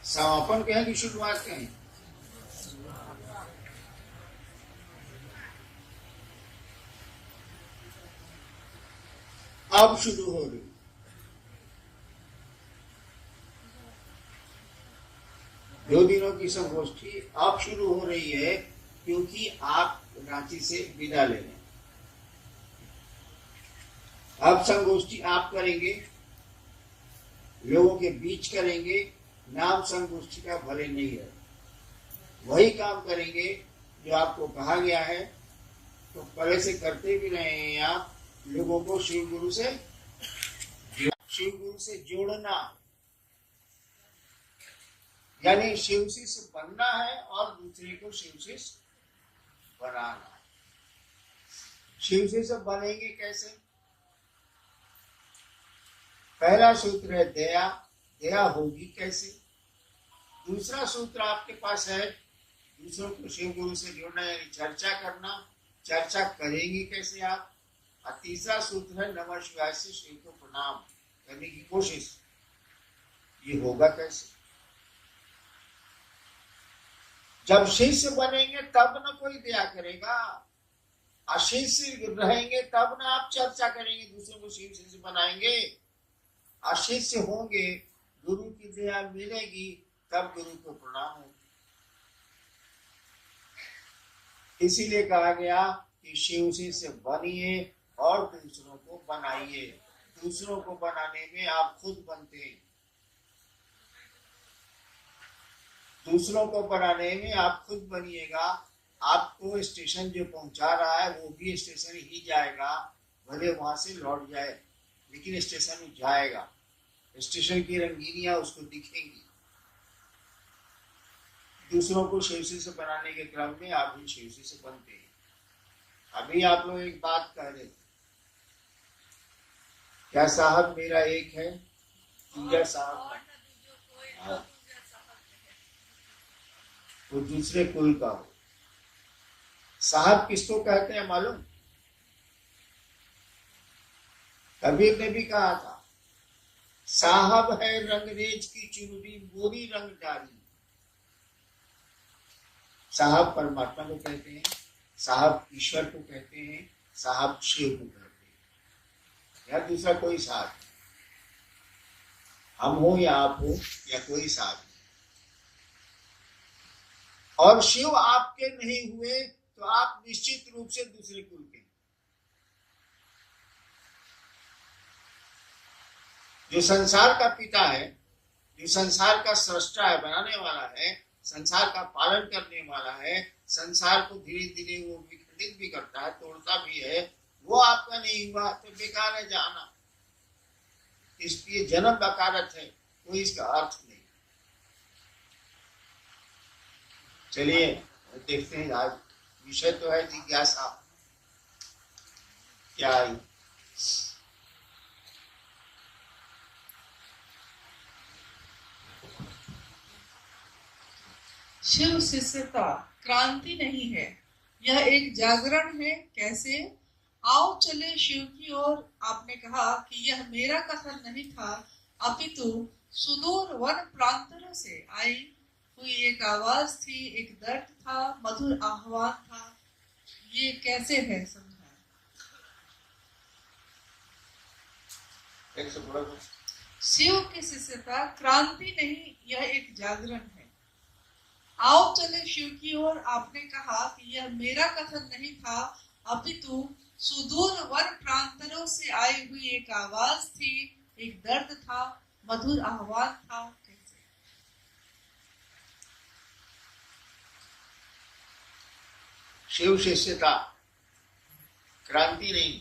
समापन कहें कि शुरुआत कहें? अब शुरू हो रही। दो दिनों की संगोष्ठी अब शुरू हो रही है क्योंकि आप रांची से विदा ले रहे हैं। अब संगोष्ठी आप करेंगे, लोगों के बीच करेंगे। नाम संगोष्ठी का भले नहीं है, वही काम करेंगे जो आपको कहा गया है। तो पहले से करते भी रहे हैं आप, लोगों को शिव गुरु से जोड़ना, यानी शिव शिष्य बनना है और दूसरे को शिव शिष्य बनाना है। शिव शिष्य बनेंगे कैसे? पहला सूत्र है दया। दया होगी कैसे? दूसरा सूत्र आपके पास है दूसरों को शिव गुरु से जोड़ना, यानी चर्चा करना। चर्चा करेंगे कैसे आप? और तीसरा सूत्र है नमः शिवाय से शिव को प्रणाम करने की कोशिश। ये होगा कैसे? जब शिष्य बनेंगे तब न कोई दया करेगा, अशिष्य रहेंगे तब ना आप चर्चा करेंगे, दूसरों को शिव शिष्य बनाएंगे। अशिष्य होंगे, गुरु की दया मिलेगी, तब गुरु को प्रणाम होगा। इसीलिए कहा गया कि शिव शिष्य बनिए और दूसरों को बनाइए। दूसरों को बनाने में आप खुद बनते हैं, दूसरों को बनाने में आप खुद बनिएगा। आपको स्टेशन जो पहुंचा रहा है वो भी स्टेशन ही जाएगा, भले वहां से लौट जाए, लेकिन स्टेशन ही जाएगा। स्टेशन की रंगीनियां उसको दिखेंगी। दूसरों को शिवसी से बनाने के क्रम में आप भी शिवसी से बनते हैं। अभी आप लोग एक बात कह रहे थे, क्या साहब मेरा एक है, दूजा साहब वो दूसरे कुल का हो। साहब किसको कहते हैं मालूम? कबीर ने भी कहा था, साहब है रंगरेज की चुनरी मोरी रंग डाली। साहब परमात्मा को कहते हैं, साहब ईश्वर को कहते हैं, साहब शिव को कहते हैं, या दूसरा कोई साहब, हम हो या आप हो या कोई साहब। और शिव आपके नहीं हुए तो आप निश्चित रूप से दूसरे कुल के। जो संसार का पिता है, जो संसार का सृष्टा है, बनाने वाला है, संसार का पालन करने वाला है, संसार को धीरे धीरे वो विखंडित भी करता है, तोड़ता भी है, वो आपका नहीं हुआ तो बेकार है जाना। इसलिए जन्म बकारत है, कोई इसका अर्थ नहीं। चलिए देखते हैं, आज विषय तो है जिज्ञासा। क्या आई? शिव शिष्यता क्रांति नहीं है, यह एक जागरण है। कैसे? आओ चले शिव की ओर। आपने कहा कि यह मेरा कथन नहीं था, अपितु सुदूर वन प्रांतों से आई हुई एक आवाज थी, एक दर्द था, मधुर आह्वान था। ये कैसे है समझा? शिव की शिष्यता क्रांति नहीं, यह एक जागरण है। आओ चले शिव की ओर। आपने कहा कि यह मेरा कथन नहीं था, अपितु सुदूर वन प्रांतरों से आई हुई एक आवाज थी, एक दर्द था, मधुर आह्वान था। कैसे? शिव शिष्यता क्रांति नहीं।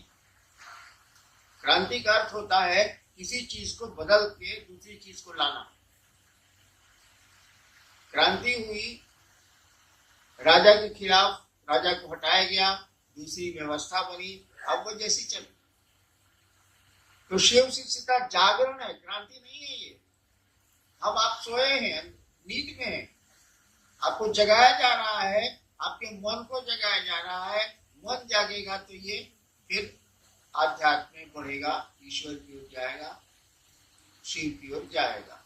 क्रांति का अर्थ होता है किसी चीज को बदल के दूसरी चीज को लाना। क्रांति हुई, राजा के खिलाफ, राजा को हटाया गया, दूसरी व्यवस्था बनी, अब वो जैसी चली। तो शिव शिष्यता जागरण है, क्रांति नहीं है ये। हम आप सोए हैं, नींद में हैं, आपको जगाया जा रहा है, आपके मन को जगाया जा रहा है। मन जागेगा तो ये फिर आध्यात्म में बढ़ेगा, ईश्वर की ओर जाएगा, शिव की ओर जाएगा।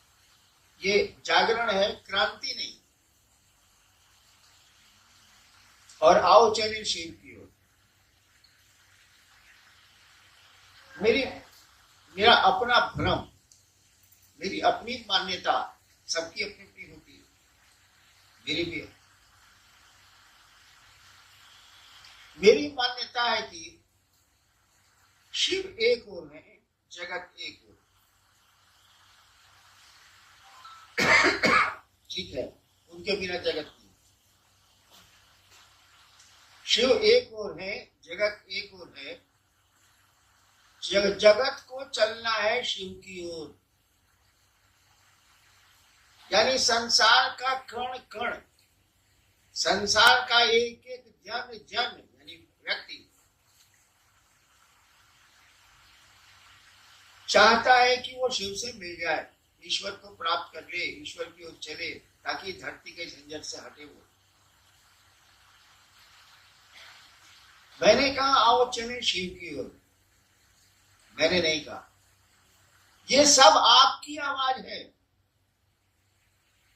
ये जागरण है, क्रांति नहीं। और आओ चले शिव की ओर। मेरा अपना भ्रम, मेरी अपनी मान्यता, सबकी अपनी अपनी होती है, मेरी भी है। मेरी मान्यता है कि शिव एक ओर है, जगत एक ओर। ठीक है, उनके बिना जगत नहीं। शिव एक ओर है, जगत एक ओर है। जगत को चलना है शिव की ओर, यानी संसार का कण कण, संसार का एक एक जन जन यानी व्यक्ति चाहता है कि वो शिव से मिल जाए, ईश्वर को प्राप्त कर ले, ईश्वर की ओर चले, ताकि धरती के झंझट से हटे। वो मैंने कहा आओ चले शिव की ओर, मैंने नहीं कहा। ये सब आपकी आवाज है,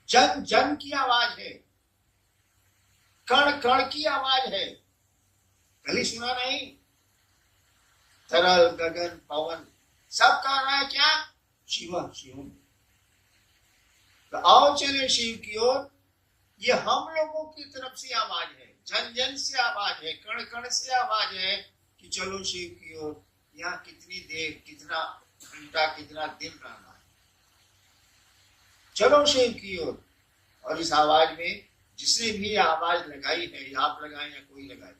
जन जन की आवाज है, कण कण की आवाज है। कभी सुना नहीं? तरल गगन पवन सब कह रहा है क्या? शिव शिव। तो आओ चले शिव की ओर, ये हम लोगों की तरफ से आवाज है, जन जन से आवाज है, कण कण से आवाज है कि चलो शिव की ओर। यहाँ कितनी देर, कितना घंटा, कितना दिन रहना है, चलो शिव की ओर। और इस आवाज में जिसने भी आवाज लगाई है, या आप लगाए या कोई लगाए,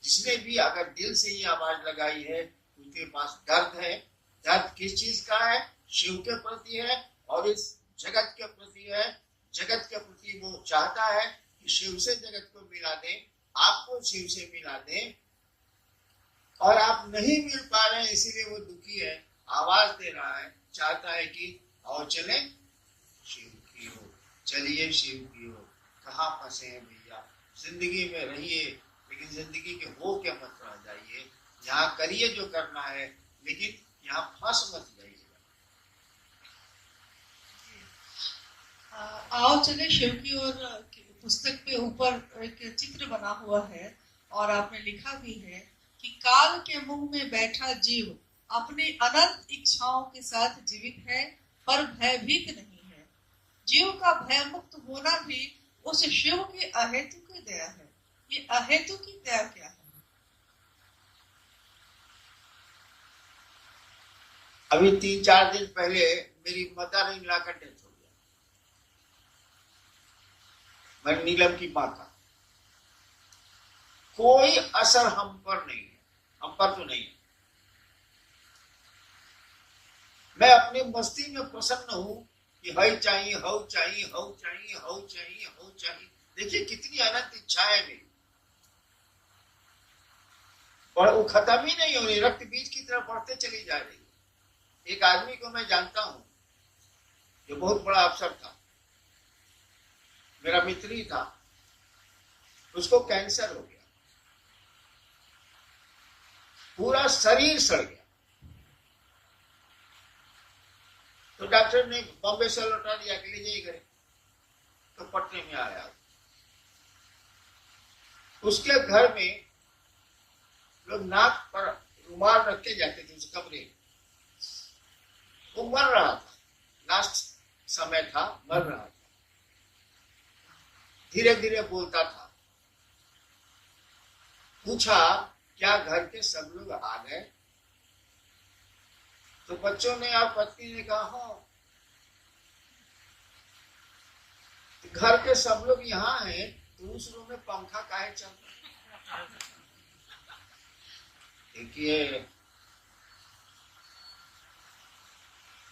जिसने भी अगर दिल से ये आवाज लगाई है, उसके पास दर्द है। दर्द किस चीज का है? शिव के प्रति है और इस जगत के प्रति है। जगत के प्रति वो चाहता है कि शिव से जगत को मिला दे, आपको शिव से मिला दे, और आप नहीं मिल पा रहे हैं, इसीलिए वो दुखी है, आवाज दे रहा है, चाहता है कि आओ चले शिव की ओर, चलिए शिव की ओर। कहाँ फंसे हैं भैया? जिंदगी में रहिए, लेकिन जिंदगी के हो के मत रह जाइए। यहाँ करिए जो करना है, लेकिन यहाँ फंस मत जाइए। आओ चले शिव की ओर पुस्तक के ऊपर एक चित्र बना हुआ है, और आपने लिखा भी है कि काल के मुंह में बैठा जीव अपनी अनंत इच्छाओं के साथ जीवित है, पर भयभीत नहीं है। जीव का भय मुक्त होना भी उस शिव की अहेतु की दया है। ये अहेतु की दया क्या है? अभी 3-4 दिन पहले मेरी मदर इन लॉ का डेथ हो गया, मैं नीलम की मां का। कोई असर हम पर नहीं है, हम पर तो नहीं है। मैं अपनी मस्ती में प्रसन्न हूं कि हई चाहिए, हऊ चाहिए, हऊ चाहिए, हऊ चाहिए, हऊ चाहिए। देखिए कितनी अनंत इच्छा है मेरी, और वो खत्म ही नहीं हो रही, रक्त बीज की तरफ बढ़ते चली जा रही है। एक आदमी को मैं जानता हूं जो बहुत बड़ा अफसर था, मेरा मित्र ही था, उसको कैंसर हो गया, पूरा शरीर सड़ गया। तो डॉक्टर ने बॉम्बे से लौटा दिया कि ले जाइए घरे। तो पटने में आया, उसके घर में लोग नाक पर रुमाल रख के जाते थे उस कमरे में। वो मर रहा था, लास्ट समय था, मर रहा था, धीरे धीरे बोलता था। पूछा क्या घर के सब लोग आ गए? तो बच्चों ने और पत्नी ने कहा हाँ। घर के सब लोग यहाँ हैं, तो उस रूम में पंखा काहे चल रहा? देखिए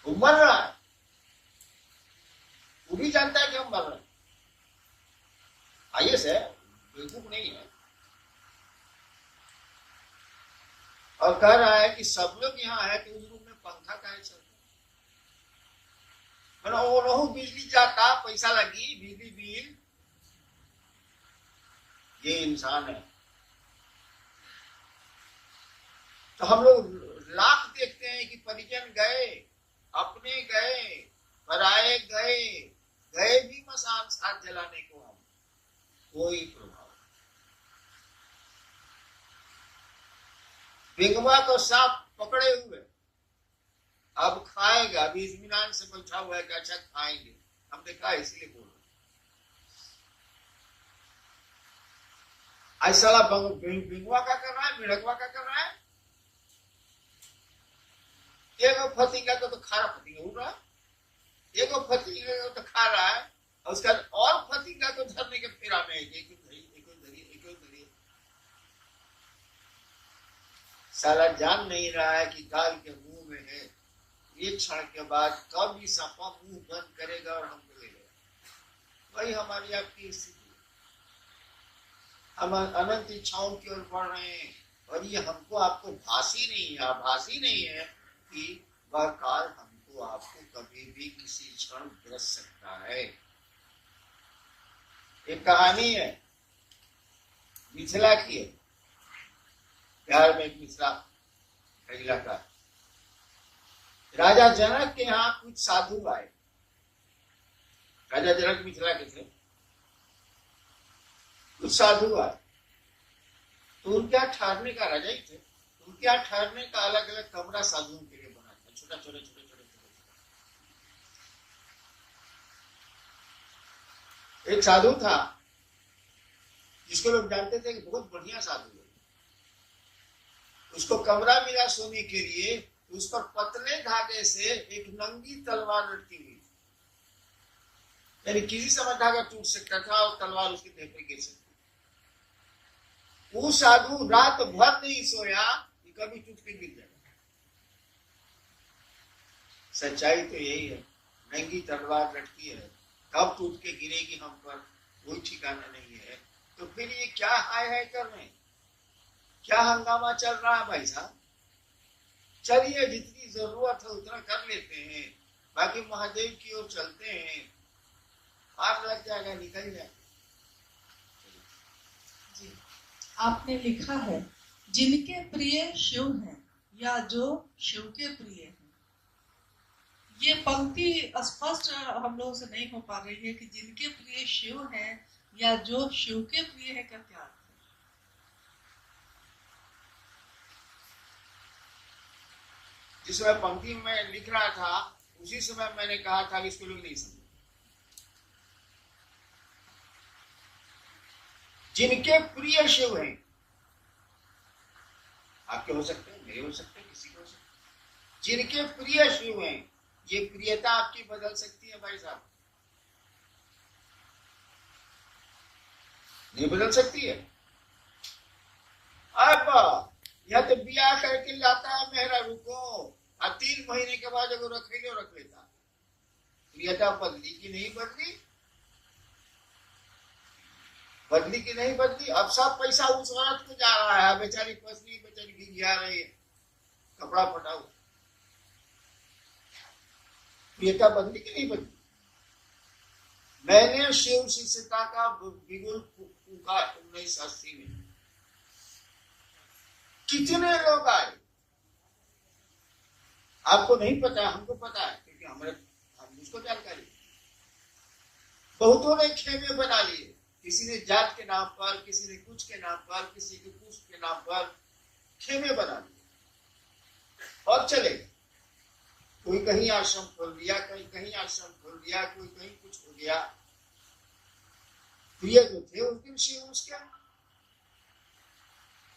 वो मर रहा है, वो भी जानता है कि हम मर रहे हैं। आइए बेवकूफ नहीं है, और कह रहा है कि सब लोग यहाँ है तो उस रूम में पंखा काहे चल रहा? वो बिजली जाता, पैसा लगी, बिजली बिल। ये इंसान है। तो हम लोग लाख देखते हैं कि परिजन गए, अपने गए, पराए गए, गए भी मसान साथ जलाने को हम, कोई प्रभाव। बिंगवा को सांप पकड़े हुए, अब खाएगा, अभी इत्मीनान से बैठा हुआ है कि अच्छा खाएंगे, हमने कहा इसीलिए बोल रहे। ऐसा बिंगवा का कर रहा है, मिड़कवा का कर रहा है, एगो फतिंगा को तो खारा फतिंगा उड़ रहा है, एगो फतिंगा को तो खा रहा है, और उसका और फतिंगा को धरने के फेरा में एक धरी। साला जान नहीं रहा है कि काल के मुंह में है, एक क्षण के बाद कब ये सपा मुंह बंद करेगा और हमको ले लेगा। वही हमारी आपकी स्थिति, हम अनंत इच्छाओं की ओर बढ़ रहे हैं, और ये हमको आपको भासी नहीं है कि वह काल हमको आपको कभी भी किसी क्षण ग्रस सकता है। एक कहानी है, मिथिला की है, बिहार में एक मिथिला इलाका। राजा जनक के यहाँ कुछ साधु आए। राजा जनक मिथिला के थे, कुछ साधु आए, तो उनके यहाँ ठहरने का, राजा ही थे, उनके यहाँ ठहरने का अलग अलग कमरा साधुओं के लिए बना था, छोटे। एक साधु था जिसको लोग जानते थे कि बहुत बढ़िया साधु है। उसको कमरा मिला सोने के लिए, उस पर पतले धागे से एक नंगी तलवार लटकी हुई, यानी किसी समय धागा टूट सकता था और तलवार उसके देह पर गिर सकती। वो साधु रात भर नहीं सोया कि कभी टूट के गिर जाएगा। सच्चाई तो यही है, नंगी तलवार लटकी है, कब टूट के गिरेगी हम पर कोई ठिकाना नहीं है। तो फिर ये क्या हाय कर रहे हैं, क्या हंगामा चल रहा है भाई साहब? चलिए जितनी जरूरत है उतना कर लेते हैं, बाकी महादेव की ओर चलते हैं, पार लग जाएगा, निकल जाएगा। जी, आपने लिखा है जिनके प्रिय शिव हैं या जो शिव के प्रिय हैं। ये पंक्ति स्पष्ट हम लोगों से नहीं हो पा रही है कि जिनके प्रिय शिव हैं या जो शिव के प्रिय है का क्या अर्थ है? जिस समय पंक्ति में लिख रहा था उसी समय मैंने कहा था कि इसको लोग नहीं समझे। जिनके प्रिय शिव हैं, आपके हो सकते हैं, मेरे हो सकते हैं, किसी के हो सकते हैं। जिनके प्रिय शिव हैं, ये प्रियता आपकी बदल सकती है भाई साहब, नहीं बदल सकती है। अब यह तो ब्याह करके लाता है मेहरा रुको, और 3 महीने के बाद अगर रख लेता, प्रियता बदली की नहीं बदली, बदली की नहीं बदली। अब सब पैसा उस औरत को जा रहा है, बेचारी पत्नी बेचारी गिंगिया रही है, कपड़ा फटा हुआ। प्रियता बदली की नहीं बदली। मैंने शिव शिष्यता का बिगुल फूका 1980 में, कितने लोग आए आपको नहीं पता, हमको पता है क्योंकि हम उसको जानकारी। बहुतों ने खेमे बना लिए, किसी ने जात के नाम पर, किसी ने कुछ के नाम पर, किसी के कुछ के नाम पर खेमे बना लिए और चले। कोई कहीं आश्रम खोल दिया, कहीं आश्रम खोल दिया, कोई कहीं कुछ हो गया। प्रिय जो थे उस दिन शिव उसके,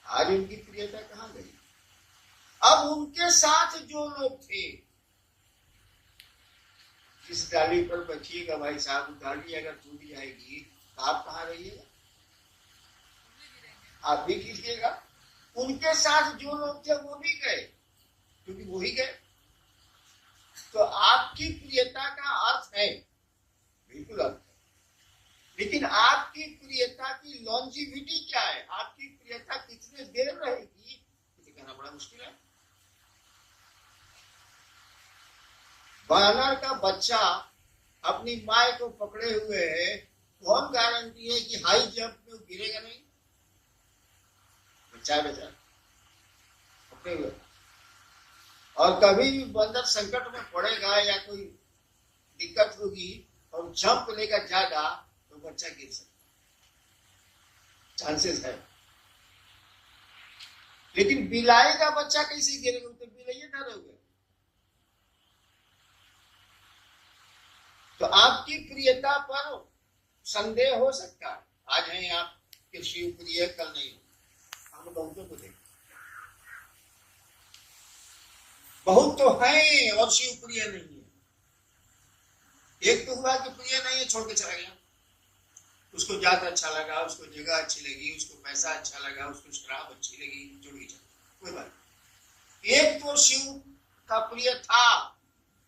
आज उनकी प्रियता कहां गई? अब उनके साथ जो लोग थे, जिस डाली पर बैठिएगा भाई साहब, डाली अगर टूट जाएगी तो आप कहाँ रहिएगा? आप भी कीजिएगा। उनके साथ जो लोग थे वो भी गए, क्योंकि वो ही गए। तो आपकी प्रियता का अर्थ है, बिल्कुल अर्थ है, लेकिन आपकी प्रियता की लॉन्जिविटी क्या है, आपकी प्रियता कितने देर रहेगी, इसे कहना बड़ा मुश्किल है। वानर का बच्चा अपनी माँ को पकड़े हुए है, कौन गारंटी है कि हाई जंप में वो गिरेगा नहीं? बच्चा बेचारा पकड़े हुए, और कभी भी बंदर संकट में पड़ेगा या कोई दिक्कत होगी और और जंप लेगा ज्यादा तो बच्चा गिर सकता, चांसेस है। लेकिन बिलाई का बच्चा कैसे गिरेगा, तो बिलाइए डरोगे। तो आपकी प्रियता पर संदेह हो सकता है। आज है आपके शिव प्रिय, कल नहीं हो। हम बहुतों को देखें, बहुत तो हैं और शिव प्रिय नहीं है। एक तो हुआ कि प्रिय नहीं है, छोड़ के चला गया। उसको जात अच्छा लगा, उसको जगह अच्छी लगी, उसको पैसा अच्छा लगा, उसको शराब अच्छी लगी, जोड़ी चला, कोई बात नहीं। एक तो शिव का प्रिय था,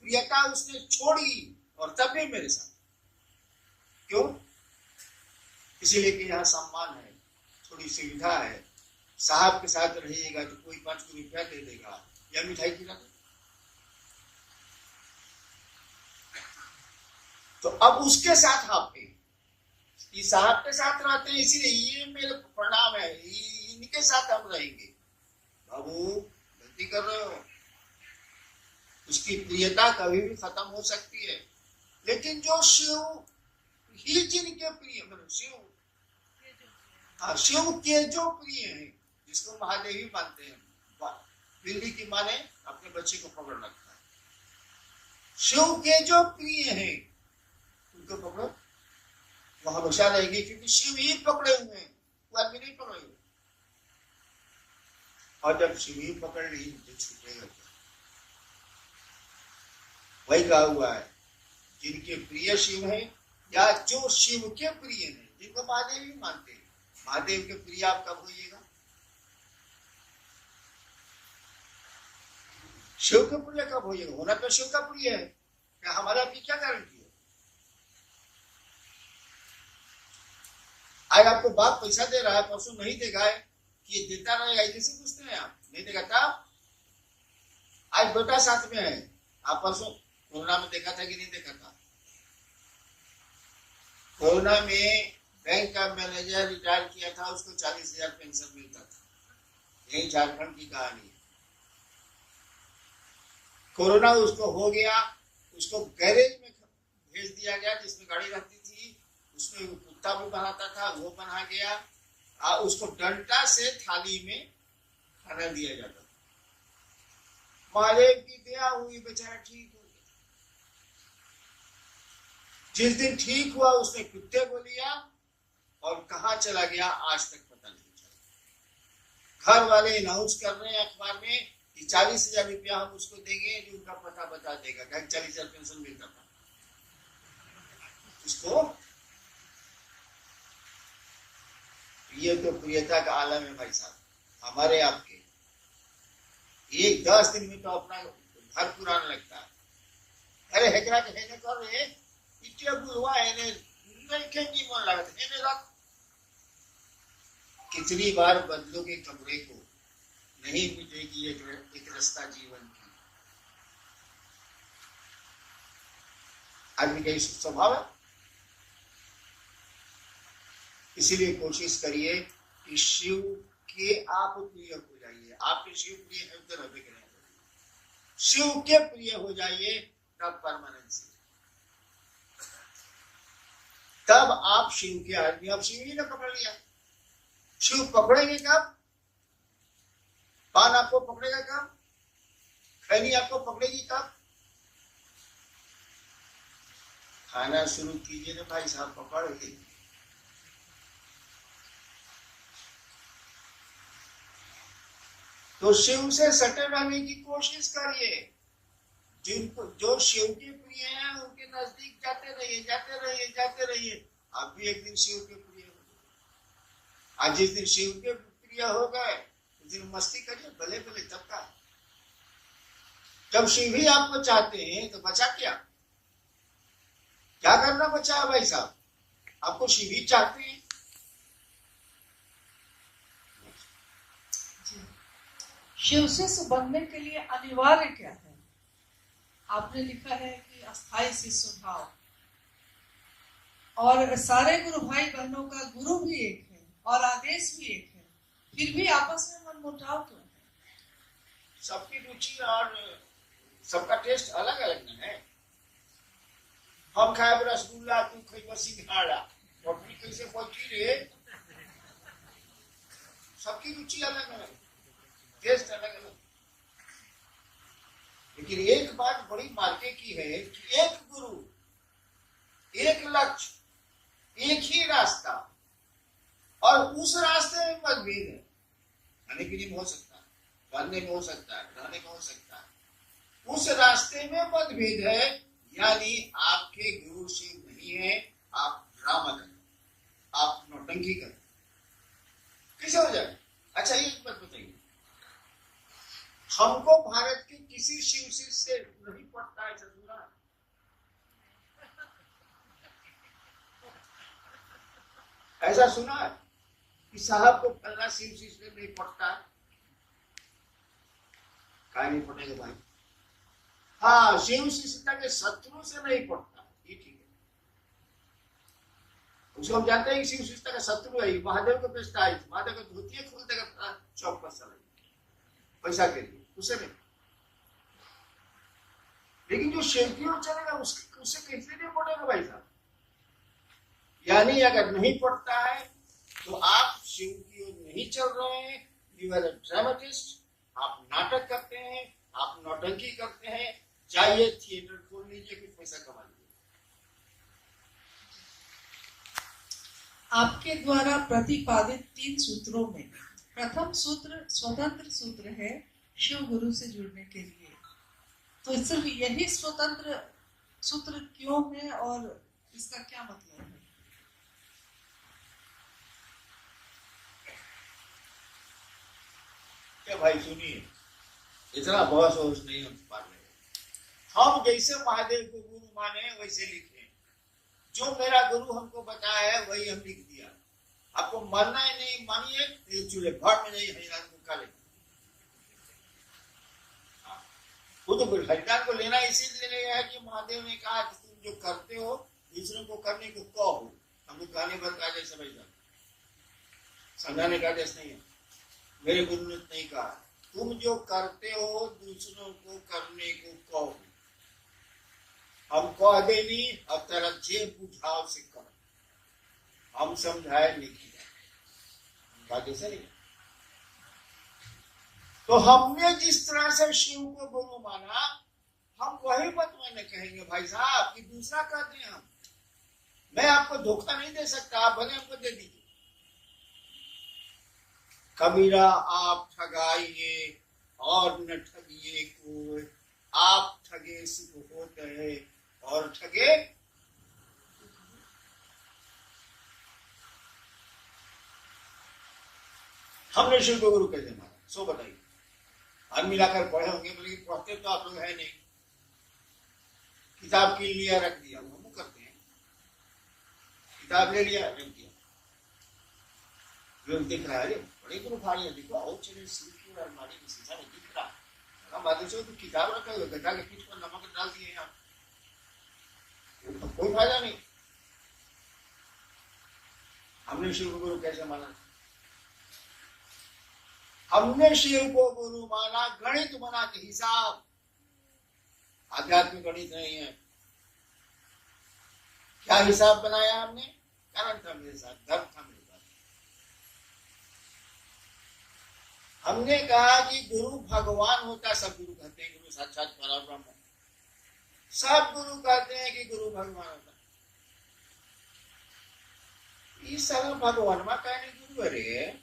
प्रियता उसने छोड़ी और तब भी मेरे साथ। क्यों? इसीलिए कि यहाँ सम्मान है, थोड़ी सुविधा है, साहब के साथ रहिएगा तो कोई 5 रुपया दे देगा या मिठाई खिला दे। तो अब उसके साथ आप साहब के साथ रहते हैं, इसीलिए ये मेरे प्रणाम है, इनके साथ हम रहेंगे। बाबू गलती कर रहे हो, उसकी प्रियता कभी भी खत्म हो सकती है। लेकिन जो शिव ही जिनके प्रिय, शिव, हाँ, शिव के जो प्रिय है, जिसको महादेव ही मानते हैं, बिल्ली की माने अपने बच्चे को पकड़ रखता है। शिव के जो प्रिय है उनको पकड़ो, वो हमेशा रहेगी, क्योंकि शिव ही पकड़े हुए हैं, वो आदमी नहीं पकड़े हुए। और जब शिव ही पकड़ ली तो छूटेगा क्या? वही कहा हुआ है, जिनके प्रिय शिव हैं या जो शिव के प्रिय हैं, जिनको महादेव ही मानते हैं। महादेव के प्रिय आप कब होइएगा? शिव के प्रिय कब होइएगा? होना तो शिव का प्रिय है, क्या हमारा आपकी क्या गारंटी है? आज आपको बाप पैसा दे रहा है, परसों नहीं देगा, कि ये देता रहेगा, कैसे पूछते हैं आप? नहीं देगा तब? आज बेटा साथ में है, आप परसों कोरोना में देखा था कि नहीं देखा था? कोरोना में बैंक का मैनेजर रिटायर किया था, उसको 40,000 पेंशन मिलता था। यही झारखंड की कहानी है। कोरोना उसको हो गया, उसको गैरेज में भेज दिया गया जिसमें गाड़ी रहती थी, उसमें कुत्ता भी बनाता था, वो बना गया। उसको डंडा से थाली में खाना दिया जाता था। महादेव की दया हुई, बेचारा ठीक हो गया। जिस दिन ठीक हुआ उसने कुत्ते को लिया और कहाँ चला गया आज तक पता नहीं चला। घर वाले अनाउंस कर रहे हैं अखबार में कि 40,000 रुपया हम उसको देंगे जो उनका पता बता देगा। 40,000 पेंशन मिलता था उसको। ये तो प्रियता का आलम है भाई साहब, हमारे आपके। एक 10 दिन में तो अपना घर पुराना लगता है। अरे हेकरा के हेने कर रहे इतने बुलवा हेने नहीं खेंगी मन लगता हेने रख। कितनी बार बदलोगे कमरे को, नहीं मिलेगी एक रास्ता जीवन की। आदमी का स्वभाव है। इसीलिए कोशिश करिए कि शिव के आप प्रिय हो जाइए। आपके शिव प्रिय है तो रहे के नहीं, शिव के प्रिय हो जाइए, तब परमानेंसी, तब आप शिव के आदमी। अब शिव ही ने पकड़ लिया, शिव पकड़ेंगे कब? पान आपको पकड़ेगा कब? खैनी आपको पकड़ेगी कब? खाना शुरू कीजिए ना भाई साहब, पकड़ेगी। तो शिव से सटे रहने की कोशिश करिए। जिनको जो शिव के प्रिय हैं उनके नजदीक जाते रहिए, जाते रहिए, जाते रहिए। आप भी एक दिन शिव के प्रिय हो गए। आज जिस दिन शिव के प्रिय हो गए उस दिन मस्ती करिए, भले भले तब का। जब शिव ही आपको चाहते हैं तो बचा क्या? क्या करना बचा है भाई साहब? आपको शिव ही चाहते हैं। शिव से बनने के लिए अनिवार्य क्या है? आपने लिखा है कि अस्थाई शिष्य भाव, और सारे गुरु भाई बहनों का गुरु भी एक है और आदेश भी एक है, फिर भी आपस में मनमुटाव क्यों है? सबकी रुचि और सबका टेस्ट अलग अलग है। हम खाए रसगुल्ला, तू खाई सिंघाड़ा, रोटी कैसे पहुंची रे? सबकी रुचि अलग अलग, टेस्ट अलग अलग। लेकिन एक बात बड़ी मार्के की है कि एक गुरु, एक लक्ष्य, एक ही रास्ता, और उस रास्ते में मतभेद है। खाने पीने में हो सकता है, पढ़ने में हो सकता है, रहने में हो सकता है, उस रास्ते में मतभेद है। यानी आपके गुरु शिव नहीं है, आप ड्रामा करें, आप नौटंकी करें, कैसे हो जाए? अच्छा एक बात बताइए, हमको भारत के किसी शिव से नहीं पड़ता है सुना? ऐसा सुना है कि साहब को फलना शिव से नहीं पड़ता है? काय नहीं पड़ेगा भाई? हाँ, शिव शिष्यता के शत्रु से नहीं पड़ता, ये ठीक है। उसको हम जानते हैं कि शिव शिष्यता का शत्रु है, महादेव को बेचता है, महादेव को धोती खोल देगा चौक पर चला पैसा के लिए, उसे नहीं। लेकिन जो शिव की ओर चलेगा उससे कैसे नहीं पड़ेगा भाई साहब? यानी अगर नहीं पड़ता है तो आप शिव की ओर नहीं चल रहे हैं, यू आर अ ड्रामेटिस्ट, आप नाटक करते हैं, आप नौटंकी करते हैं। जाइए थिएटर खोल लीजिए, कुछ पैसा कमा लीजिए। आपके द्वारा प्रतिपादित 3 सूत्रों में प्रथम सूत्र स्वतंत्र सूत्र है शिव गुरु से जुड़ने के लिए, तो सिर्फ यही स्वतंत्र सूत्र क्यों है और इसका क्या मतलब है? क्या भाई सुनिए, इतना बहस वहस नहीं हम पा रहे। हम जैसे महादेव को गुरु माने वैसे लिखे, जो मेरा गुरु हमको बताया है वही हम लिख दिया। आपको मानना है नहीं मानिए, चूल्हे भाट में नहीं हरिनाथ को खा लेते। वो तो हरिनाथ को लेना इसीलिए है कि महादेव ने कहा कि तुम जो करते हो दूसरों को करने को कहो। हमको कहने पर का जैसे भाई समझाने का आदेश नहीं है, मेरे गुरु ने नहीं कहा तुम जो करते हो दूसरों को करने को कहो। हम कह दे नहीं, अब तेरा जे बुझाव से कर, हम समझाए नहीं किया जैसे नहीं। तो हमने जिस तरह से शिव को गुरु माना, हम वही बात मैंने कहेंगे भाई साहब कि दूसरा कर दें हम। मैं आपको धोखा नहीं दे सकता, आप भले हमको दे दीजिए। कबीरा आप ठगाइए और न ठगिए कोई, आप ठगे सुख होते है और ठगे। हमने शिव को गुरु कैसे माना, सो बताइए। हम मिलाकर पढ़े होंगे, बोले पढ़ते तो आप लोग है नहीं, किताब के लिए रख दिया, हम करते हैं, किताब ले लिया रख दिया, लोग दिख रहा है बड़े गुरु भाई देखो, और चले शिव की अलमारी में शीशा में दिख रहा है, बात से तो किताब रखा हुआ, गधा के पीठ पर नमक डाल दिए यहाँ, तो कोई फायदा नहीं। हमने शिव को गुरु कैसे माना? हमने शिव को गुरु माना गणित बना के हिसाब, आध्यात्मिक गणित नहीं है। क्या हिसाब बनाया हमने? कारण था मेरे साथ, धर्म था मेरे साथ। हमने कहा कि गुरु भगवान होता, सब गुरु कहते हैं गुरु साक्षात परब्रह्म, सब गुरु कहते हैं कि गुरु भगवान होता। इस समय भगवान मा कहने गुरु अरे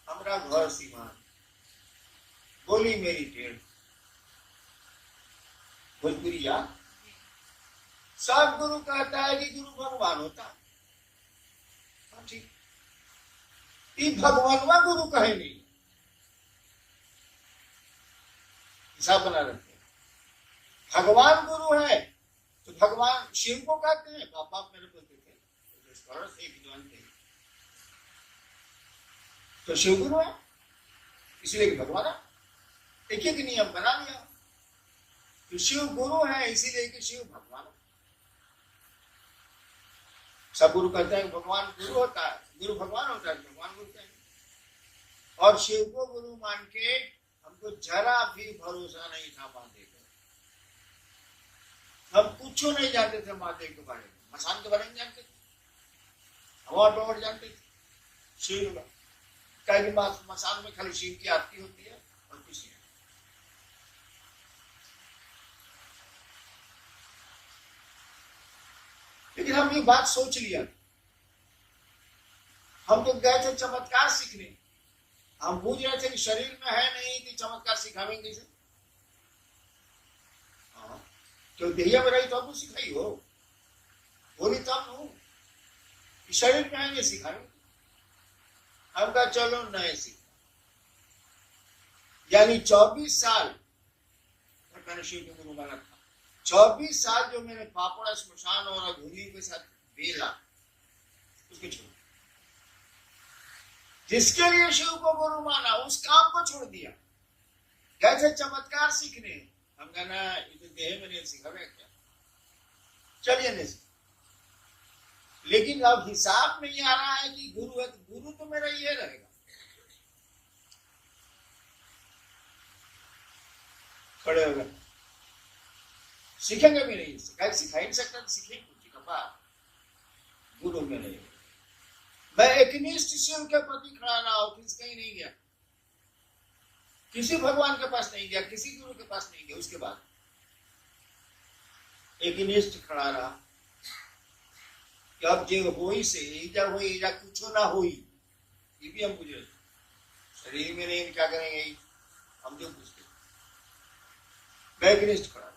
हमारा घर सीमान, बोली मेरी टेढ़, भोजपुरिया। सब गुरु कहता है कि गुरु भगवान होता, ठीक, भगवान गुरु कहे नहीं, हिसाब बना रखते हैं। भगवान गुरु है तो भगवान शिव को कहते हैं, बाप मेरे बोलते थे विद्वान थे, तो शिव गुरु है इसलिए कि भगवान है। एक एक नियम बना लिया, तो शिव गुरु है इसीलिए कि शिव भगवान है। सब गुरु कहते हैं भगवान गुरु होता है, गुरु भगवान होता है, भगवान बोलते हैं। और शिव को गुरु मान के हमको जरा भी भरोसा नहीं था महादेव, हम कुछ नहीं जानते थे महादेव के बारे में, मसान के बारे में जानते थे, हवा डोर जानते थे, शिव कहीं मसान में खाली शिव की आरती होती है और कुछ नहीं। लेकिन हम ये बात सोच लिया, हम तो गए थे चमत्कार सीखने, हम पूछ रहे थे कि शरीर में है नहीं कि चमत्कार सिखावेंगे कैसे? तो देहिया में रही तो आपको सिखाई हो, बोली तब हो कि शरीर में है ये सिखाएंगे। हम कहा चलो नए सीखा, यानी 24 साल मैंने शिव के गुरु माना था, 24 साल जो मैंने पापड़ा स्मशान और अघूरी के साथ बेला, उसके छोड़, जिसके लिए शिव को गुरु माना उस काम को छोड़ दिया। कैसे चमत्कार सीखने, हम कहना ये तो देह में नहीं सीखा क्या, चलिए नहीं सीखा। लेकिन अब हिसाब नहीं आ रहा है कि गुरु है, तो गुरु तो मेरा ये रहेगा। खड़े हो गए, सीखेंगे भी नहीं, सिखा ही नहीं सकता, सीखेंगे गुरु में नहीं। मैं एकनिष्ठ शिव के प्रति खड़ा रहा हूं, कहीं नहीं गया, किसी भगवान के पास नहीं गया, किसी गुरु के पास नहीं गया। उसके बाद एकनिष्ठ खड़ा रहा कि अब जो होई से ईजा हुई, ईजा कुछ ना हुई, ये भी हम पूछ रहे, शरीर में नहीं क्या करेंगे, हम जो पूछते। मैं एकनिष्ठ खड़ा,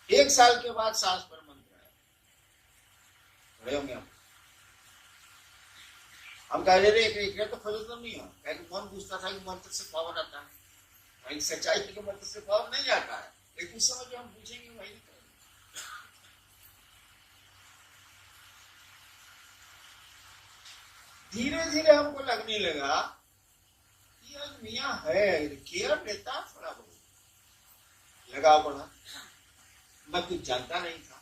1 साल के बाद सांस पर मंत्र आया, खड़े होंगे हम कह रहे थे तो फजल नहीं हो, मन पूछता था कि मंत्र से पावर आता है, सच्चाई के मंत्र से पावर नहीं आता है, लेकिन उस समय जो हम पूछेंगे वही नहीं करेंगे। धीरे धीरे हमको लगने लगा कि मियाँ है, केयर लेता थोड़ा बहुत, लगाव बढ़ा। मैं कुछ जानता नहीं था,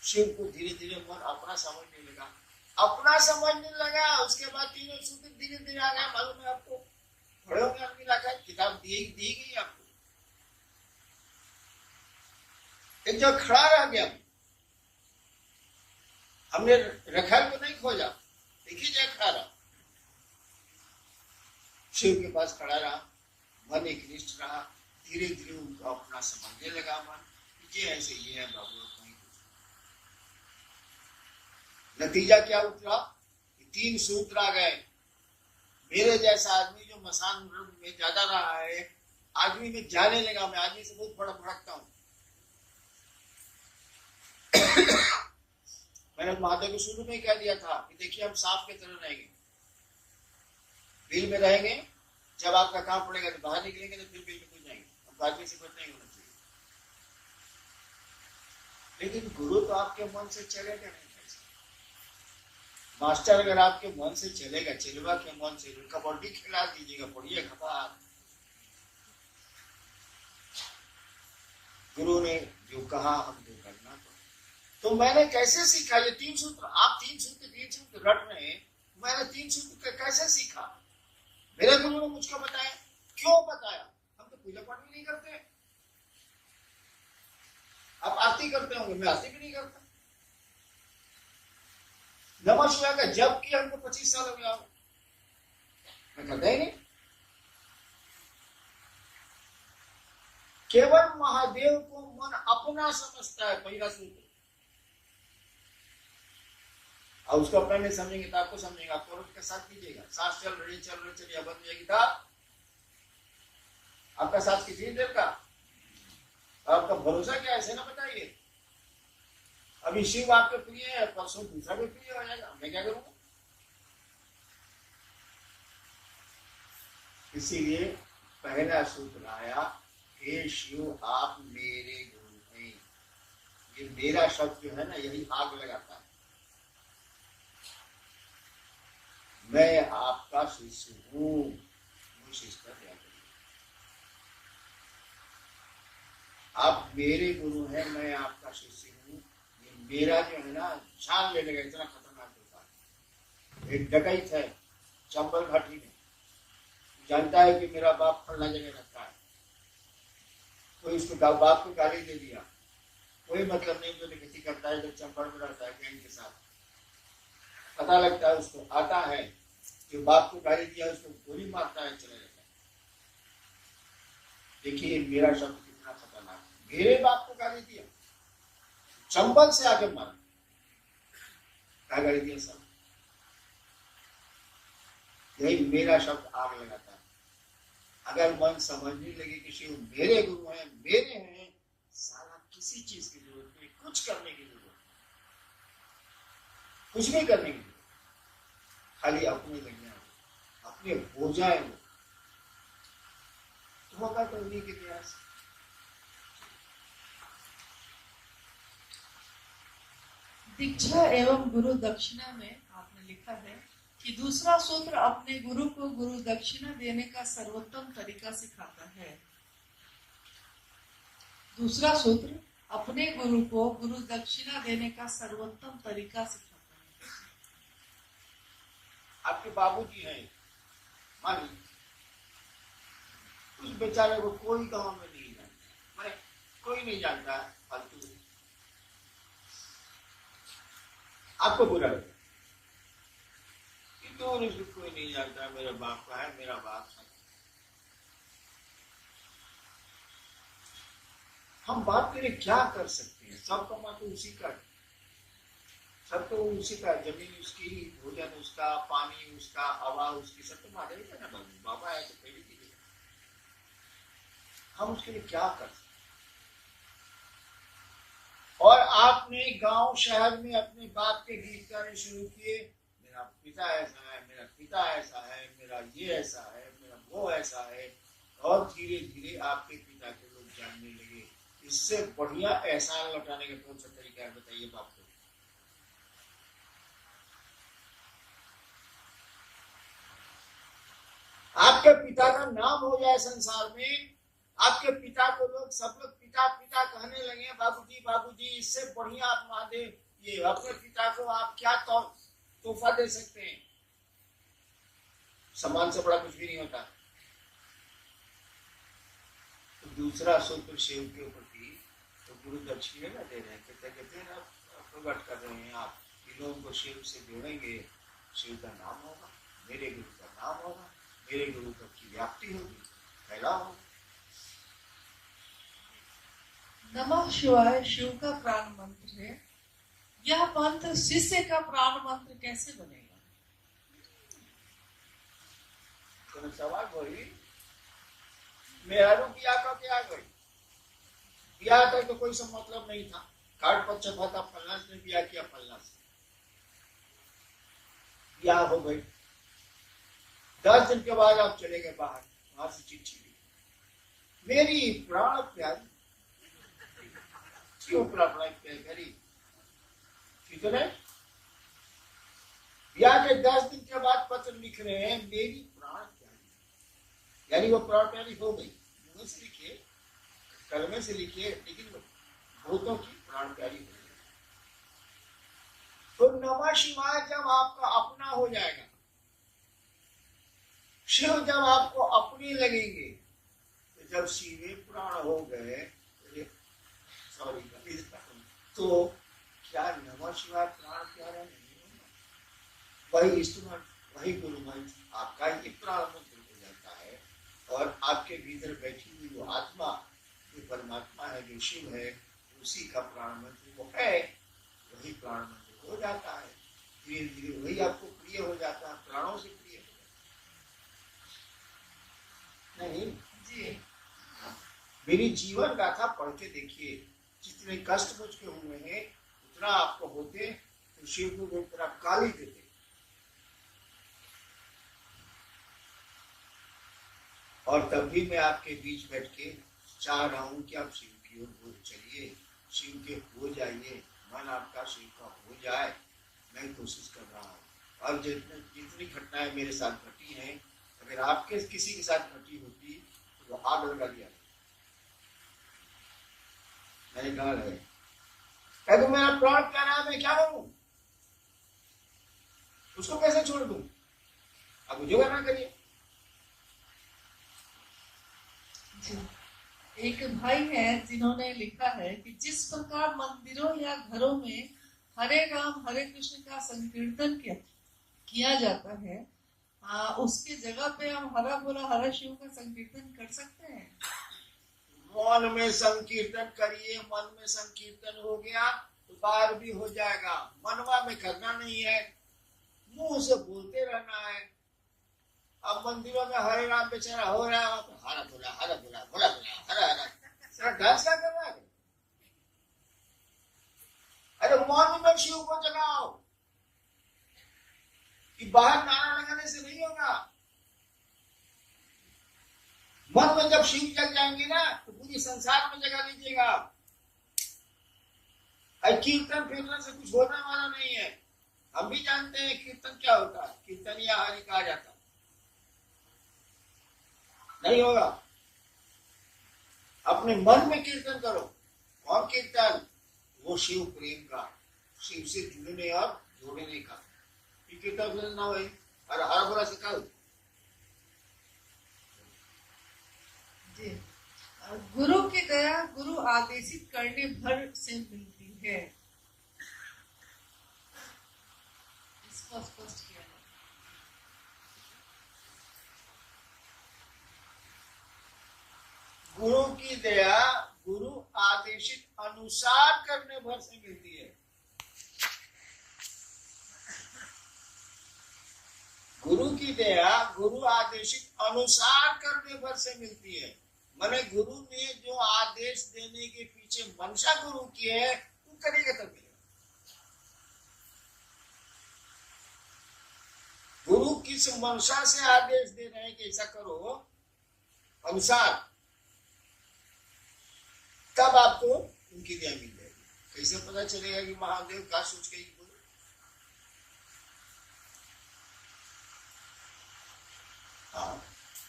शिव को धीरे धीरे मन अपना समझने लगा, अपना समझने लगा। उसके बाद तीनों सूत्र धीरे धीरे आ गया। मालूम है आपको, बड़े होंगे आपकी इलाका किताब दी गई आपको, एक जो खड़ा रह गया, हमने रखा तो नहीं खोजा, देखिए जाए खड़ा रहा, शिव के पास खड़ा रहा, मन एकनिष्ठ रहा। धीरे धीरे उनको अपना समझने लगा मन, ये ऐसे ये है बाबू। नतीजा क्या उतरा, 3 सूत्र आ गए। मेरे जैसा आदमी जो मसान में ज्यादा रहा है, आदमी में जाने लगा, मैं आदमी से बहुत बड़ा भड़कता हूं। मैंने महादेव को शुरू में कह दिया था कि देखिए हम सांप की तरह रहेंगे, बिल में रहेंगे, जब आपका काम पड़ेगा तो बाहर निकलेंगे, तो फिर बिल में घुस जाएंगे। हम आदमी से कुछ नहीं होना चाहिए। लेकिन गुरु तो आपके मन से चलेगा नहीं। मास्टर अगर आपके मन से चलेगा, चिलवा के मन से कबड्डी खिला दीजिएगा, पढ़िए खबर। गुरु ने जो कहा हमको करना। तो मैंने कैसे सीखा ये 3 सूत्र? आप 3 सूत्र रट रहे हैं, मैंने 3 सूत्र कैसे सीखा? मेरे गुरु ने मुझको बताया। क्यों बताया? हम तो पूजा पाठ भी नहीं करते, आप आरती करते होंगे, मैं आरती भी नहीं करता। नमः शिवाय का जब किया हमको 25 साल हो गया, मैं करता ही नहीं। केवल महादेव को मन अपना समझता है, पहला सूत्र। और उसको अपना नहीं समझेंगे तो आपको समझेंगे, आप औरत के साथ कीजिएगा। सांस चल रही चलिए, बंद जाएगी था आपका सांस कितनी देर का, आपका भरोसा क्या है, ऐसे ना बताइए। अभी शिव आपके प्रिय है, परसों दूसरा भी प्रिय हो जाएगा, मैं क्या करूंगा? इसीलिए पहला सूत्र आया, हे शिव आप मेरे गुरु हैं। ये मेरा शब्द जो है ना, यही आग लगाता है। मैं आपका शिष्य हूं, मुझे शिष्य का त्याग करिए। आप मेरे गुरु हैं, मैं आपका शिष्य हूं। मेरा जो है ना, जान लेने का इतना खतरनाक होता है। एक डकैत है चंबल घाटी में, जानता है कि मेरा बाप फलना जगह रखता है, कोई उसको बाप को गाली दे दिया, कोई मतलब नहीं, जो निगेटिव करता है जब चंपड़ में रहता है गैंग के साथ, पता लगता है उसको, आता है जो बाप को गाली दिया उसको गोली मारता है, चला जाता है। देखिए मेरा शब्द कितना खतरनाक है, मेरे बाप को गाली दिया, चंपल से आगे मारा, क्या गाली दिया सब, यही मेरा शब्द आग लगाता है। अगर मन समझने लगे कि शिव मेरे गुरु हैं, मेरे हैं, सारा किसी चीज की जरूरत नहीं, कुछ करने की जरूरत नहीं, कुछ भी करने की जरूरत, खाली अपने लग जाए, अपने हो जाए वो, तो होगा तो उन्हीं के प्रयास। दीक्षा एवं गुरु दक्षिणा में आपने लिखा है कि दूसरा सूत्र अपने गुरु को गुरु दक्षिणा देने का सर्वोत्तम तरीका सिखाता है। दूसरा सूत्र अपने गुरु को गुरु दक्षिणा देने का सर्वोत्तम तरीका सिखाता है। आपके बाबूजी हैं, मान उस बेचारे को कोई गांव में नहीं जानता, माने कोई नहीं जानता, फालतू आपको बुरा लगता, कोई नहीं जानता मेरा बाप का है, मेरा बाप है। हम बाप के लिए क्या कर सकते हैं, सब कमा तो उसी का, सब तो उसी का, जमीन उसकी, भोजन उसका, पानी उसका, हवा उसकी, सब तो मारे ही ना बाबू, बाबा है तो पहले की, हम उसके लिए क्या कर सकते। और आपने गांव शहर में अपने बाप के गीत गाने शुरू किए, मेरा पिता ऐसा है, मेरा पिता ऐसा है, मेरा ये ऐसा है, मेरा वो ऐसा है, और धीरे धीरे आपके पिता के लोग जानने लगे। इससे बढ़िया एहसान लौटाने का कौन सा तरीका है बताइए बाप को। आपके पिता का नाम हो जाए संसार में, आपके पिता को लोग, सब लोग पिता पिता कहने लगे, बाबूजी बाबूजी, इससे बढ़िया आप महादेव, ये अपने पिता को आप क्या तोहफा दे सकते हैं, सम्मान से बड़ा कुछ भी नहीं होता। तो दूसरा सूत्र शिव के ऊपर थी, तो गुरु दक्षिणा ना दे रहे हैं, कहते हैं आप प्रकट कर रहे हैं, आप लोगों को शिव से जोड़ेंगे, शिव का नाम होगा, मेरे गुरु का नाम होगा, मेरे गुरु तक की व्याप्ति होगी, फैला होगा। नमः शिवाय शिव का प्राण मंत्र है, यह मंत्र शिष्य का प्राण मंत्र कैसे बनेगा? सवाल वही, मेहरू बिया का क्या गई, बिया तक तो कोई सब मतलब नहीं था, कार्ड पर छपा था फलना ने बिया किया, फलना से बिया हो गई, 10 दिन के बाद आप चले गए बाहर, वहां से चिट्ठी ली, मेरी प्राण प्यारी, क्यों प्राण प्यारी, कितने ब्याह के 10 दिन के बाद पत्र लिख रहे हैं, मेरी प्राण प्यारी, यानी वो प्राण प्यारी हो गई, मुंह से लिखिए, कलमे से लिखिए, लेकिन भूतों की प्राण प्यारी हो गई। तो नमः शिवाय जब आपका अपना हो जाएगा, शिव जब आपको अपने लगेंगे, तो जब शिवे प्राण हो गए, सॉरी, तो क्या नमः शिवाय प्राण प्यारा नहीं होगा? वही इंस्ट्रूमेंट, वही गुरु मंत्र आपका ही प्राण मंत्र हो जाता है, और आपके भीतर बैठी हुई वो आत्मा, जो परमात्मा है, जो शिव है, उसी का प्राण मंत्र वो है, वही प्राण मंत्र हो जाता है, धीरे धीरे वही आपको प्रिय हो जाता है, प्राणों से प्रिय हो जाता है। नहीं जी, मेरी जीवन गाथा पढ़ के देखिए, जितने कष्ट मुझके हुए हैं उतना आपको होते, तो शिव को एक तरह गाली देते, और तब भी मैं आपके बीच बैठ के चाह रहा हूं कि आप शिव की ओर चलिए, शिव के हो जाइए, मन आपका शिव का हो जाए, मैं कोशिश कर रहा हूँ। और जितनी घटनाएं मेरे साथ घटी हैं, अगर आपके किसी के साथ घटी होती तो वो आग लगा दिया, मैंने कहा है, तो मेरा प्राण प्यारा है, मैं क्या करूं, उसको कैसे छोड़ दूं, अब मुझे ना करिए। एक भाई है जिन्होंने लिखा है कि जिस प्रकार मंदिरों या घरों में हरे राम हरे कृष्ण का संकीर्तन किया जाता है, उसके जगह पे हम हरा बोला हरा शिव का संकीर्तन कर सकते हैं। मन में संकीर्तन करिए, मन में संकीर्तन हो गया तो बाहर भी हो जाएगा। मनवा में करना नहीं है, मुंह से बोलते रहना है। अब मंदिरों में हरे राम बेचारा हो रहा है, वहां पर हरा बोला भोला भोला हरा हरा, सारा डांस क्या कर रहा है? अरे मन में शिव को जगाओ, कि बाहर नारा लगाने से नहीं होगा। मन में जब शिव जग जाएंगे ना तो पूरी संसार में जगा लीजिएगा। कीर्तन फिरने से कुछ होने वाला नहीं है। हम भी जानते हैं कीर्तन क्या होता है, कीर्तन या हरि कहा जाता है, नहीं होगा। अपने मन में कीर्तन करो। और कीर्तन वो शिव प्रेम का, शिव से जुड़ने और जोड़ने का कीर्तन ना हो। और हर बोला से क्या जी, गुरु की दया गुरु आदेशित करने भर से मिलती है। इसको स्पष्ट किया है। गुरु की दया गुरु आदेशित अनुसार करने भर से मिलती है। गुरु की दया गुरु आदेशित अनुसार करने भर से मिलती है। मैंने गुरु ने जो आदेश देने के पीछे मंशा गुरु की है, तू करेगा तब मिलेगा। गुरु किस मंशा से आदेश दे रहे हैं कि ऐसा करो अनुसार, तब आपको उनकी दया मिल जाएगी। कैसे पता चलेगा कि महादेव का सोच के बोले? हाँ,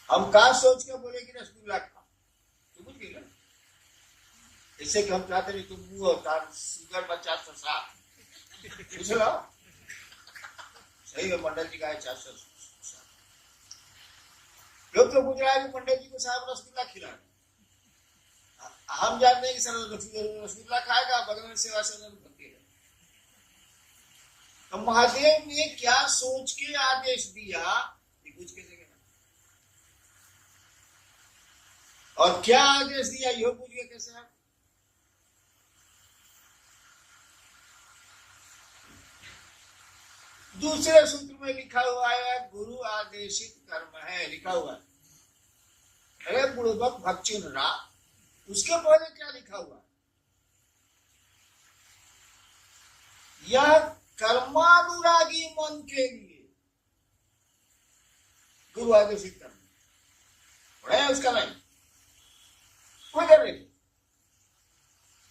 हम का सोच के बोले कि रसगुल्ला खा, तो कुछ नहीं। ऐसे कि हम चाहते नहीं तुम मुंह और शुगर बच्चा तो साथ पूछ लो। सही है, मंडल जी का है 400। लोग तो पूछ रहा है कि पंडित जी को साहब रसगुल्ला खिला। हम जानते हैं कि सर रसगुल्ला खाएगा, बगल में सेवा सदन भरती है। तो महादेव ने क्या सोच के आदेश दिया ये कुछ कैसे कहना, और क्या आदेश दिया ये पूछ के कैसे आप? दूसरे सूत्र में लिखा हुआ है गुरु आदेशित कर्म है, लिखा हुआ है। अरे बुड़बक भक्चुन रा, उसके पहले क्या लिखा हुआ? यह कर्मानुरागी मन के लिए गुरु आदेशित कर्म पढ़ा है। उसका नहीं कोई कर रही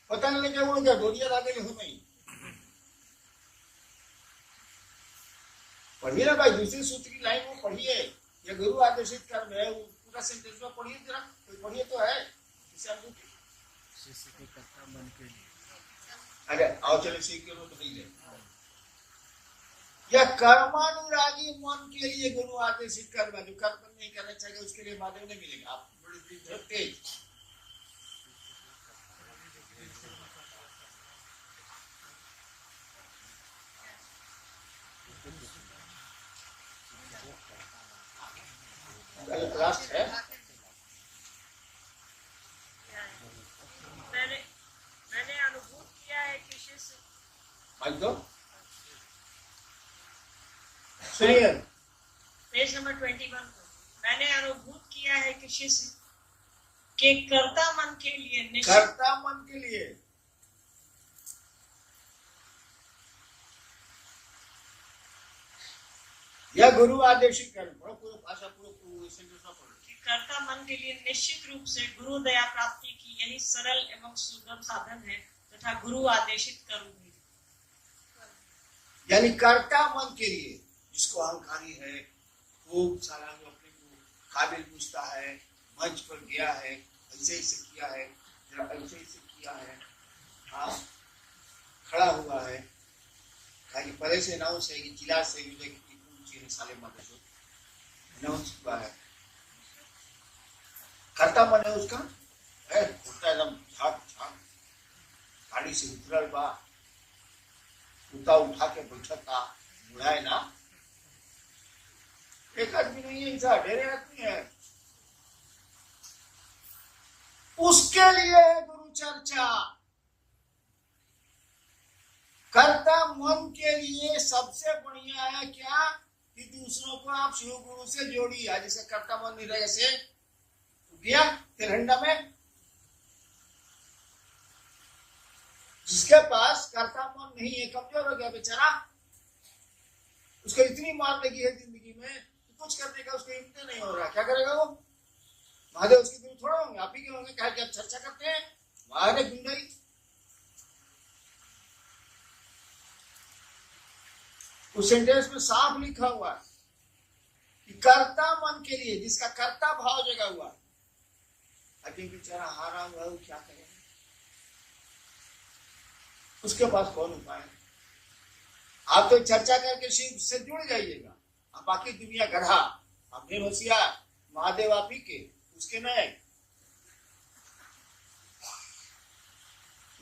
पता नहीं क्या बोल क्या डोरिया लागे हो नहीं। पढ़िए ना भाई, दूसरी सूत्र की लाइन में पढ़िए। यह गुरु आदेशित कर्म है, वो पूरा सेंटेंस में पढ़िए जरा, कोई पढ़िए तो है। अरे आओ चले सीख के तो नहीं जाए। यह कर्मानुरागी मन के लिए गुरु आदेशित कर्म है। जो कर्म नहीं करना चाहिए उसके लिए महादेव नहीं मिलेगा। आप बड़े तेज लास्ट है। मैंने अनुभूत किया है कि शिष्य सुनिए पेज नंबर 21 को, मैंने अनुभूत किया है कि शिष्य के कर्ता मन के लिए यह गुरु आदेशित कर्म, पूरा भाषा पूरा सेंटेंस में पढ़ो। कर्ता मन के लिए निश्चित रूप से गुरु दया प्राप्ति की यही सरल एवं सुगम साधन है तथा गुरु आदेशित कर्म है। यानी कर्ता मन के लिए, जिसको अहंकारी है, खूब सारा अपने को काबिल पूछता है, मंच पर गया है, ऐसे ऐसे किया है, ऐसे ऐसे किया है, हाँ खड़ा हुआ है, पहले से अनाउंस है कि जिला से साले अनाउंस हुआ है। कर्ता मन है उसका, है एकदम झाक झाक गाड़ी से उतरल बा, उता उठा के बैठता, बुढ़ाए ना, एक आदमी नहीं है, ऐसा ढेरे आदमी है। उसके लिए है गुरु चर्चा। कर्ता मन के लिए सबसे बढ़िया है क्या कि दूसरों को आप शिव गुरु से जोड़िए। जैसे कर्ता मन नहीं रहे से गया तिरंडा में, जिसके पास कर्ता मन नहीं है, कमजोर हो गया बेचारा, उसको इतनी मार लगी है जिंदगी में तो कुछ करने का उसको हिम्मत नहीं हो रहा, क्या करेगा वो? महादेव उसके गुरु थोड़ा होंगे, आप ही के होंगे, कहा कि आप चर्चा करते हैं महादेव गुंडाई। उस सेंटेंस में साफ लिखा हुआ है कि कर्ता मन के लिए, जिसका कर्ता भाव जगा हुआ, अभी बेचारा हारा हुआ है, क्या करेगा? उसके पास कौन उपाय है? आप तो चर्चा करके शिव से जुड़ जाइएगा, आप बाकी दुनिया गधा, आप ढेर होशियार, महादेव आप ही के, उसके नहीं।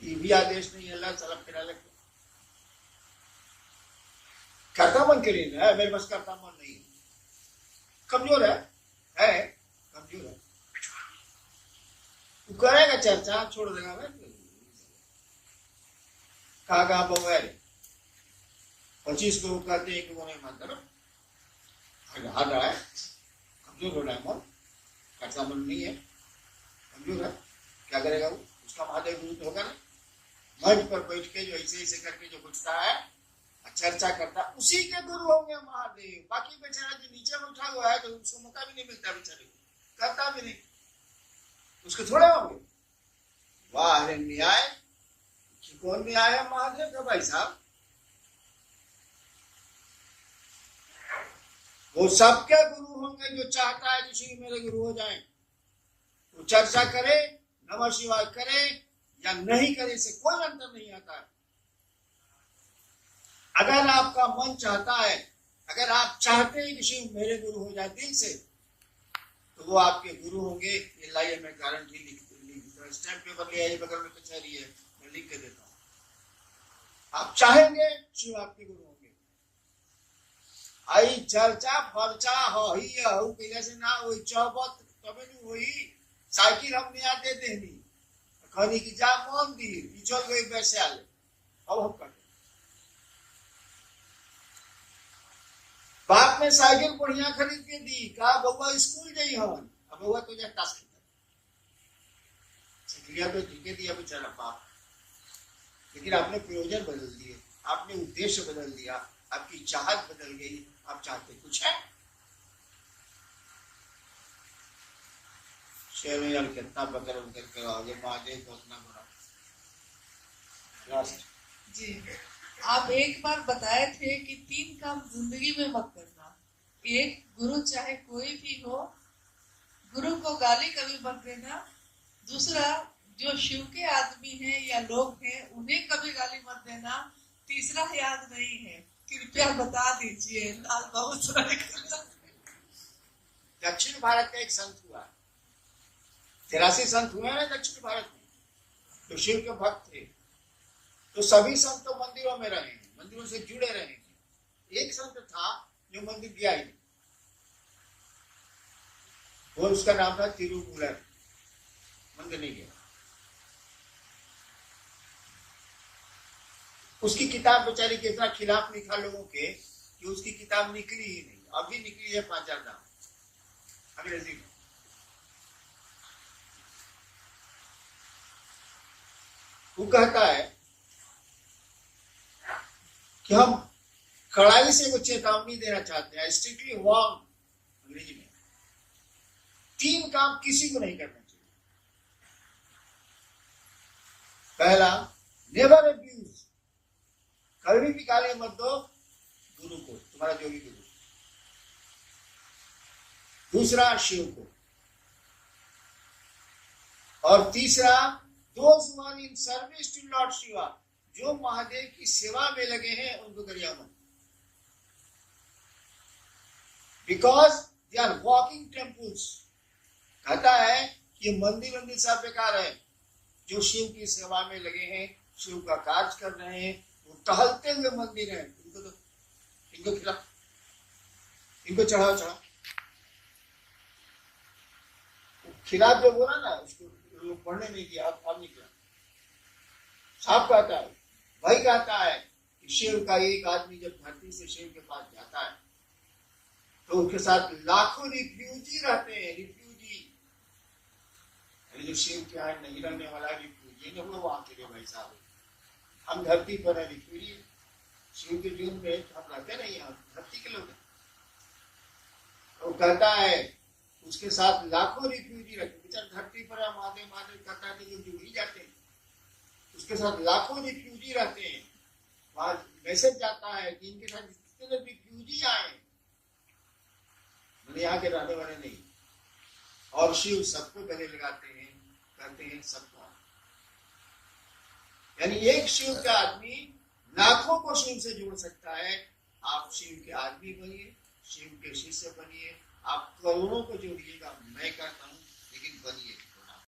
ये भी आदेश नहीं है अल्लाह सलाम फिरा लगे। कर्ता मन के लिए है, मेरे पास कर्ता मन नहीं है, कमजोर है कमजोर है, तू करेगा चर्चा, छोड़ देगा मैं कहा बगैर 25 को कहते हैं कि वो नहीं मानता ना, हार रहा है, कमजोर हो रहा है मन, कर्ता मन नहीं है, कमजोर है, क्या करेगा वो? उसका महादेव गुरु तो होगा ना। मंच पर बैठ के जो ऐसे ऐसे करके जो पूछता है, चर्चा करता, उसी के गुरु होंगे महादेव। बाकी बेचारा जो नीचे बैठा हुआ है तो उसको मौका भी नहीं मिलता, बेचारे को करता भी नहीं, उसके थोड़े होंगे। वाह रे न्याय, कौन न्याय है महादेव का भाई साहब? वो सबके गुरु होंगे जो चाहता है कि मेरे गुरु हो जाए। वो चर्चा करे, नमः शिवाय करे या नहीं करे, से कोई अंतर नहीं आता है। अगर आपका मन चाहता है, अगर आप चाहते हैं कि शिव मेरे गुरु हो जाए दिल से, तो वो आपके गुरु होंगे। ये लाइए मैं गारंटी लिख स्टैम्प पेपर ले आइए, बगल में कचहरी है, मैं लिख के देता हूँ। आप चाहेंगे शिव आपके गुरु होंगे। आई चर्चा फर्चा हो ही कैसे से ना वही चौबत तबे नहीं वही साइकिल हम नहीं आते देनी खनी की जा मंदिर चल गई वैसे आले, अब हम करते। बाप ने साइकिल बढ़िया खरीद के दी, कहा बउआ स्कूल जाई हवन, अब बउआ तो जा टास्क खेलता, सिकलिया तो जीके दिया बेचारा बाप। लेकिन आपने प्रयोजन बदल दिए, आपने उद्देश्य बदल दिया, आपकी चाहत बदल गई, आप चाहते कुछ है। शेर कितना बकर बकर कराओगे महादेव को उतना बड़ा जी। आप एक बार बताए थे कि 3 काम जिंदगी में मत करना। एक, गुरु चाहे कोई भी हो, गुरु को गाली कभी मत देना। दूसरा, जो शिव के आदमी हैं या लोग हैं उन्हें कभी गाली मत देना। तीसरा याद नहीं है, कृपया बता दीजिए। लाल बहुत सारे दक्षिण भारत का एक संत हुआ, 83 संत हुए हैं दक्षिण भारत में, तो शिव के भक्त थे। तो सभी संत तो मंदिरों में रहे, मंदिरों से जुड़े रहे। एक संत था जो मंदिर गया ही नहीं, और उसका नाम था तिरुमूलर, मंदिर नहीं गया। उसकी किताब बेचारी के इतना खिलाफ लिखा लोगों के कि उसकी किताब निकली ही नहीं। अभी निकली है 5,000 दाम अंग्रेजी में। वो कहता है कि हम कड़ाई से वो चेतावनी देना चाहते हैं, स्ट्रिक्टली वार्न, अंग्रेजी में 3 काम किसी को नहीं करना चाहिए। पहला, नेवर अब्यूज, कभी भी गाली मत दो गुरु को, तुम्हारा जो भी गुरु। दूसरा, शिव को। और तीसरा, those who are in service to Lord Shiva, जो महादेव की सेवा में लगे हैं उनको करिया मत, because they are walking temples। कहता है ये मंदिर मंदिर सब बेकार है। जो शिव की सेवा में लगे हैं, शिव का कार्य कर रहे हैं, वो टहलते हुए मंदिर है। इनको खिला, इनको चढ़ाओ चढ़ाओ। खिला जो बोला ना, उसको लोग पढ़ने नहीं दिया, अब निकला। साफ कहता है, वही कहता है कि शिव का एक आदमी जब धरती से शिव के पास जाता है तो उसके साथ लाखों रिफ्यूजी रहते हैं। रिफ्यूजी जो शिव के यहाँ नहीं रहने वाला रिफ्यूजी नहीं हुआ, वहां के लिए भाई साहब हम धरती पर है रिफ्यूजी। शिव के जीवन में हम रहते नहीं, हम धरती के लोग हैं। तो कहता है उसके साथ लाखों रिफ्यूजी रहते, बेचारे धरती पर महादेव महादेव कहता है जो जुड़ जाते हैं, उसके साथ लाखों रिफ्यूजी रहते हैं। वहां मैसेज जाता है कि इनके साथ जितने रिफ्यूजी आए, मैंने यहाँ के रहने वाले नहीं, और शिव सबको गले लगाते हैं, कहते हैं सबको। यानी एक शिव का आदमी लाखों को शिव से जोड़ सकता है। आप शिव के आदमी बनिए, शिव के शिष्य बनिए, आप करोड़ों को जोड़िएगा, मैं कहता हूं, लेकिन बनिए।